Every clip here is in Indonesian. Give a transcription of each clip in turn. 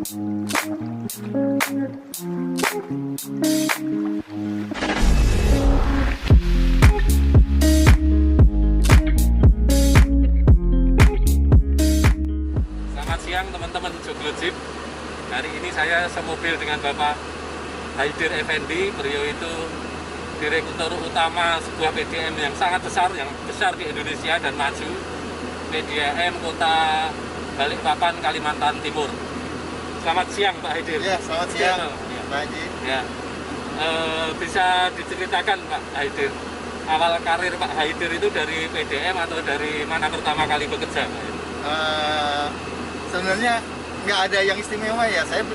Selamat siang teman-teman Joglo Jeep. Hari ini saya semobil dengan Bapak Haidir Effendi. Beliau itu direktur utama sebuah PDM yang sangat besar, di Indonesia dan maju, PDM Kota Balikpapan, Kalimantan Timur. Selamat siang Pak Haidir. Ya, selamat siang Pak Haji. Ya. Bisa diceritakan Pak Haidir, awal karir Pak Haidir itu dari PDM atau dari mana pertama kali bekerja Pak Haidir? Sebenarnya nggak ada yang istimewa ya. Saya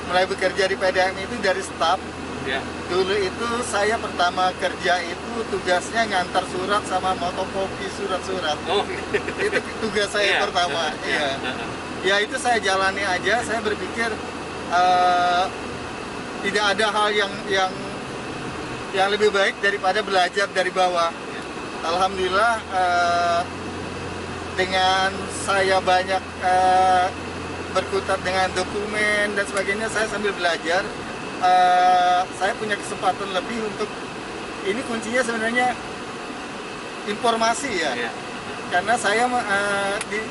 mulai bekerja di PDM itu dari staf. Ya. Dulu itu saya pertama kerja itu tugasnya ngantar surat sama motokopi surat-surat. Oh. Itu tugas saya pertama. Iya. Ya itu saya jalani aja. Saya berpikir tidak ada hal yang lebih baik daripada belajar dari bawah. Alhamdulillah dengan saya banyak berkutat dengan dokumen dan sebagainya, saya sambil belajar. Saya punya kesempatan lebih untuk ini, kuncinya sebenarnya informasi ya. Karena saya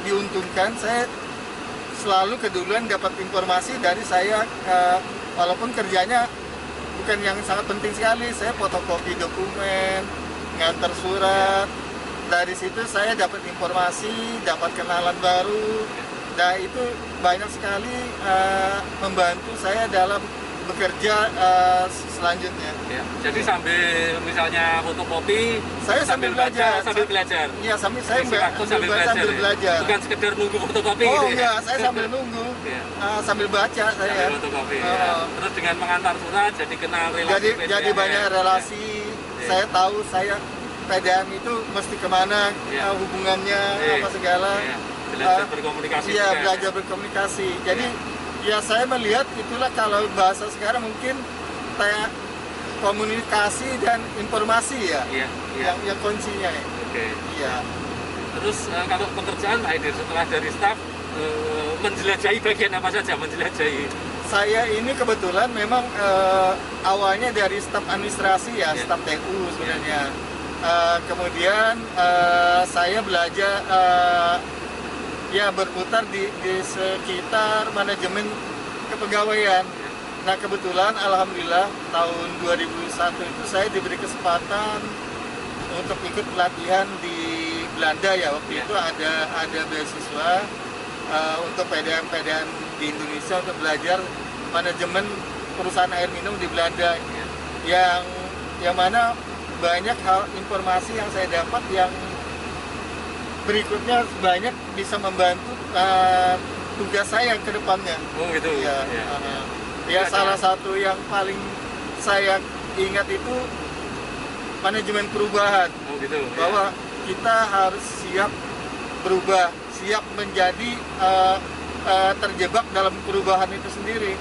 diuntungkan, saya selalu keduluan dapat informasi dari saya, walaupun kerjanya bukan yang sangat penting sekali. Saya fotokopi dokumen, ngantar surat. Dari situ saya dapat informasi, dapat kenalan baru. Dan itu banyak sekali membantu saya dalam bekerja selanjutnya. Ya, jadi sambil misalnya fotokopi, saya sambil belajar. Sambil belajar. Iya, saya sambil belajar. Bukan sekedar nunggu fotokopi. Oh gitu enggak, saya sambil nunggu, sambil baca saya. Sambil fotokopi. Ya. Terus dengan mengantar surat, jadi kenal relasi. Jadi banyak relasi. Saya tahu saya PDM itu mesti kemana, hubungannya apa segala. Belajar berkomunikasi. Iya, belajar berkomunikasi. Jadi ya saya melihat itulah, kalau bahasa sekarang mungkin kayak komunikasi dan informasi ya. Yang kuncinya. Oke. Iya. Terus kalau pekerjaan Pak Haidir setelah dari staf, menjelajahi bagian apa saja menjelajahi? Saya ini kebetulan memang awalnya dari staf administrasi ya, staf TU sebenarnya. Kemudian saya belajar ya berputar di sekitar manajemen kepegawaian. Nah kebetulan alhamdulillah tahun 2001 itu saya diberi kesempatan untuk ikut pelatihan di Belanda ya. Waktu itu ada beasiswa untuk PDM di Indonesia untuk belajar manajemen perusahaan air minum di Belanda. Yang mana banyak hal informasi yang saya dapat yang berikutnya banyak bisa membantu tugas saya ke depannya. Oh gitu. Ya, salah satu yang paling saya ingat itu manajemen perubahan. Oh gitu. Bahwa kita harus siap berubah, siap menjadi terjebak dalam perubahan itu sendiri.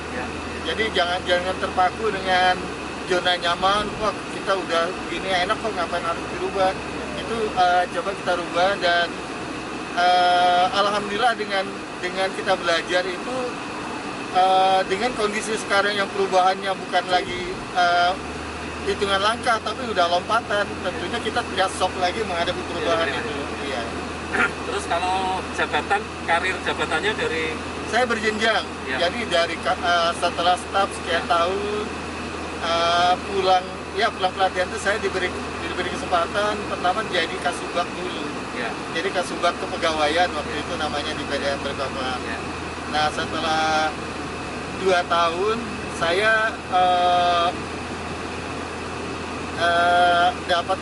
Jadi jangan terpaku dengan zona nyaman. Wah, kita udah begini enak kok, ngapain harus dirubah? Itu coba kita rubah. Dan alhamdulillah dengan kita belajar itu, dengan kondisi sekarang yang perubahannya bukan lagi hitungan langkah tapi udah lompatan, tentunya kita tidak shock lagi menghadapi perubahan itu. Iya. Terus kalau jabatan, karir jabatannya dari? Saya berjenjang. Jadi dari setelah staf sekian tahun, pulang pelatihan itu saya diberi kesempatan pertama jadi kasubag dulu. Jadi kasubag kepegawaian waktu itu namanya di PDM Balikpapan. Nah setelah 2 tahun saya dapat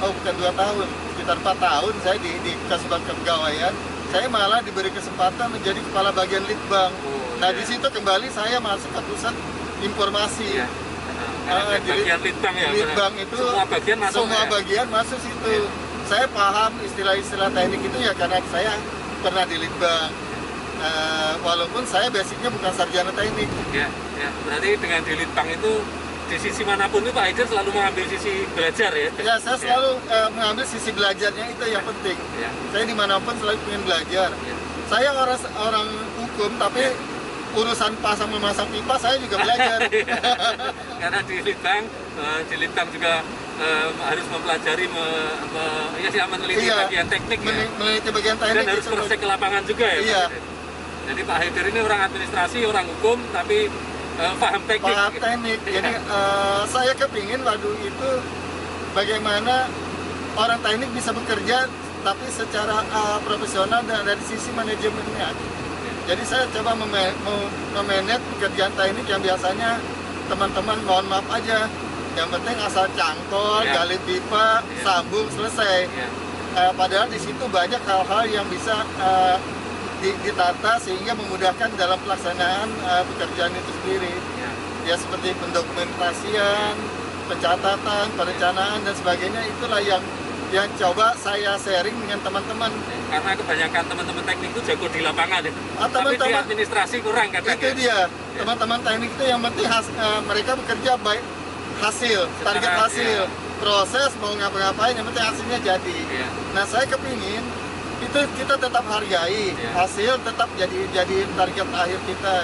bukan 2 tahun, sekitar 4 tahun saya di kasubag kepegawaian. Saya malah diberi kesempatan menjadi kepala bagian litbang. Nah di situ kembali saya masuk ke pusat informasi. Bagian litbang ya. Litbang itu semua bagian masuk situ. Saya paham istilah-istilah teknik itu ya karena saya pernah di litbang. Walaupun saya basicnya bukan sarjana teknik. Berarti dengan di litbang itu di sisi manapun itu Pak Haidir selalu mengambil sisi belajar ya? Ya, saya selalu mengambil sisi belajarnya, itu yang penting. Saya dimanapun selalu ingin belajar. Saya orang hukum, tapi urusan pasang memasang pipa saya juga belajar. Karena di Litbang juga harus mempelajari meneliti Iya, bagian teknik meneliti bagian teknik dan harus praktek ke lapangan juga ya. Iya. Pak Haidir. Jadi Pak Haidir ini orang administrasi, orang hukum, tapi paham teknik. Paham teknik. Jadi saya kepingin waktu itu bagaimana orang teknik bisa bekerja tapi secara profesional dan dari sisi manajemennya. Jadi saya coba memanage pekerjaan teknik yang biasanya teman-teman mohon maaf aja, yang penting asal cangkol, gali pipa, sambung, selesai. Padahal di situ banyak hal-hal yang bisa ditata sehingga memudahkan dalam pelaksanaan pekerjaan itu sendiri. Ya seperti pendokumentasian, pencatatan, perencanaan dan sebagainya, itulah yang coba saya sharing dengan teman-teman. Karena kebanyakan teman-teman teknik itu jago di lapangan ya. Tapi di administrasi kurang kadang. Itu dia. Teman-teman teknik itu yang penting mereka bekerja baik hasil, target hasil, proses mau ngapa-ngapain yang penting hasilnya jadi. Nah, saya kepingin itu kita tetap hargai, hasil tetap jadi target akhir kita.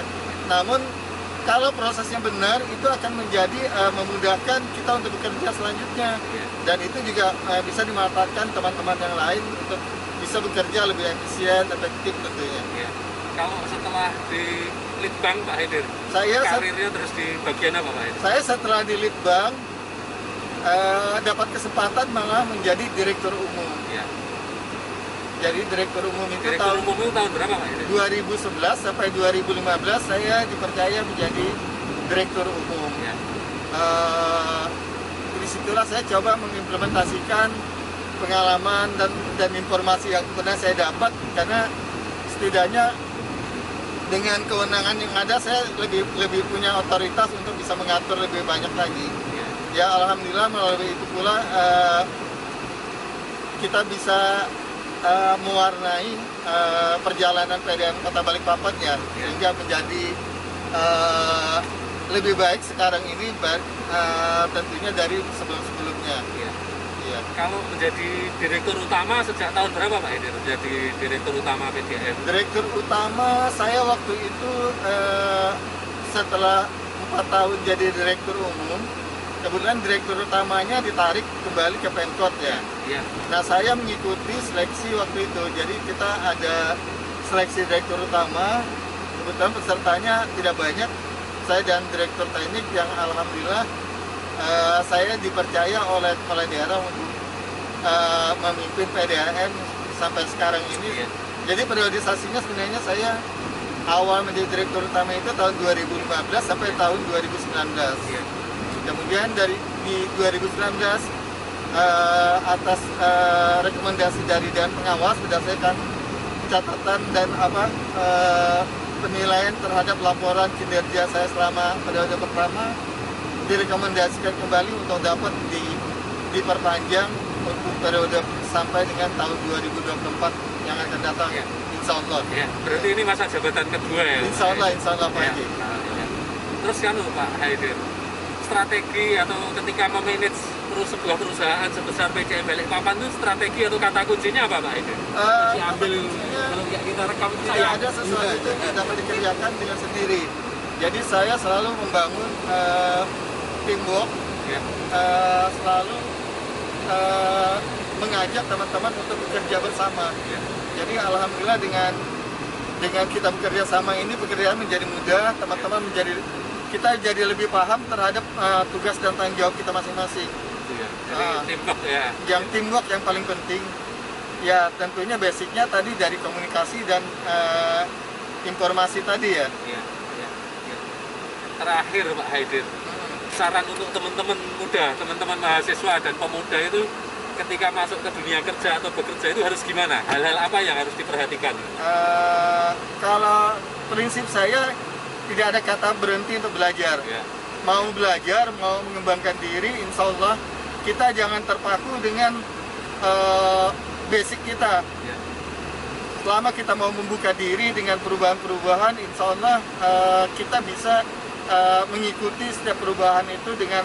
Namun kalau prosesnya benar itu akan menjadi memudahkan kita untuk bekerja selanjutnya. Dan itu juga bisa dimanfaatkan teman-teman yang lain untuk bisa bekerja lebih efisien, efektif tentunya. Kalau setelah di Litbang Pak Haidir, karirnya terus di bagian apa Pak Haidir? Saya setelah di Litbang dapat kesempatan malah menjadi direktur umum. Jadi direktur umum itu tahun berapa Pak Haidir? 2011 sampai 2015 saya dipercaya menjadi direktur umum. Disitulah saya coba mengimplementasikan pengalaman dan informasi yang pernah saya dapat, karena setidaknya dengan kewenangan yang ada saya lebih punya otoritas untuk bisa mengatur lebih banyak lagi. Ya alhamdulillah melalui itu pula kita bisa mewarnai perjalanan PDAM Kota Balikpapan ya, sehingga menjadi lebih baik sekarang ini tentunya dari sebelum-sebelumnya. Kalau menjadi direktur utama sejak tahun berapa Pak Haidir menjadi direktur utama PDAM? Direktur utama saya waktu itu setelah 4 tahun jadi direktur umum, kebetulan direktur utamanya ditarik kembali ke Pemkot ya. Nah saya mengikuti seleksi waktu itu, jadi kita ada seleksi direktur utama, kebetulan pesertanya tidak banyak, saya dan direktur teknik yang alhamdulillah saya dipercaya oleh kepala daerah untuk memimpin PDAM sampai sekarang ini. Jadi periodisasinya sebenarnya saya awal menjadi direktur utama itu tahun 2015 sampai tahun 2019. Kemudian di 2019 atas rekomendasi dari Dewan Pengawas berdasarkan catatan dan penilaian terhadap laporan kinerja saya selama periode pertama, direkomendasikan kembali untuk dapat diperpanjang untuk periode sampai dengan tahun 2024 yang akan datang, insya Allah. Berarti ini masa jabatan kedua ya? Insya Allah Pak Haji. Terus kan Pak Haidir, strategi atau ketika memanage sebuah perusahaan sebesar PCM Balikpapan itu strategi atau kata kuncinya apa Pak Haidir? Ambil kalau kita rekam tidak ada sesuatu itu yang dapat dikerjakan dengan sendiri. Jadi saya selalu membangun teamwork, selalu mengajak teman-teman untuk bekerja bersama. Jadi alhamdulillah dengan kita bekerja sama ini pekerjaan menjadi mudah, teman-teman kita jadi lebih paham terhadap tugas dan tanggung jawab kita masing-masing. Teamwork ya. Yang teamwork yang paling penting. Ya tentunya basicnya tadi dari komunikasi dan informasi tadi ya. Terakhir Pak Haidir, saran untuk teman-teman muda, teman-teman mahasiswa dan pemuda itu ketika masuk ke dunia kerja atau bekerja itu harus gimana? Hal-hal apa yang harus diperhatikan? Kalau prinsip saya tidak ada kata berhenti untuk belajar. Mau belajar, mau mengembangkan diri, insya Allah kita jangan terpaku dengan basic kita. Selama kita mau membuka diri dengan perubahan-perubahan, insya Allah kita bisa mengikuti setiap perubahan itu dengan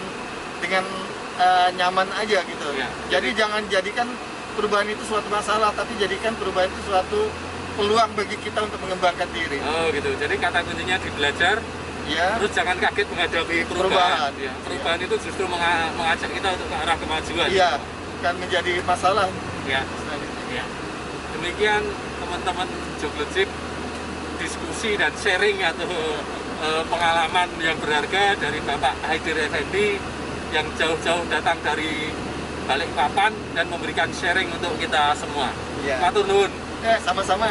nyaman aja gitu. Jadi jangan jadikan perubahan itu suatu masalah, tapi jadikan perubahan itu suatu peluang bagi kita untuk mengembangkan diri. Oh gitu. Jadi kata kuncinya di belajar, Ya, terus jangan kaget menghadapi Perubahan. perubahan. Ya, perubahan itu justru mengajak kita untuk ke arah kemajuan. iya, kan menjadi masalah. Ya. Ya. Demikian teman-teman Joglejip, diskusi dan sharing atau pengalaman yang berharga dari Bapak Haidir Effendi yang jauh-jauh datang dari Balikpapan dan memberikan sharing untuk kita semua. Ya. Matur nuwun. Sama-sama.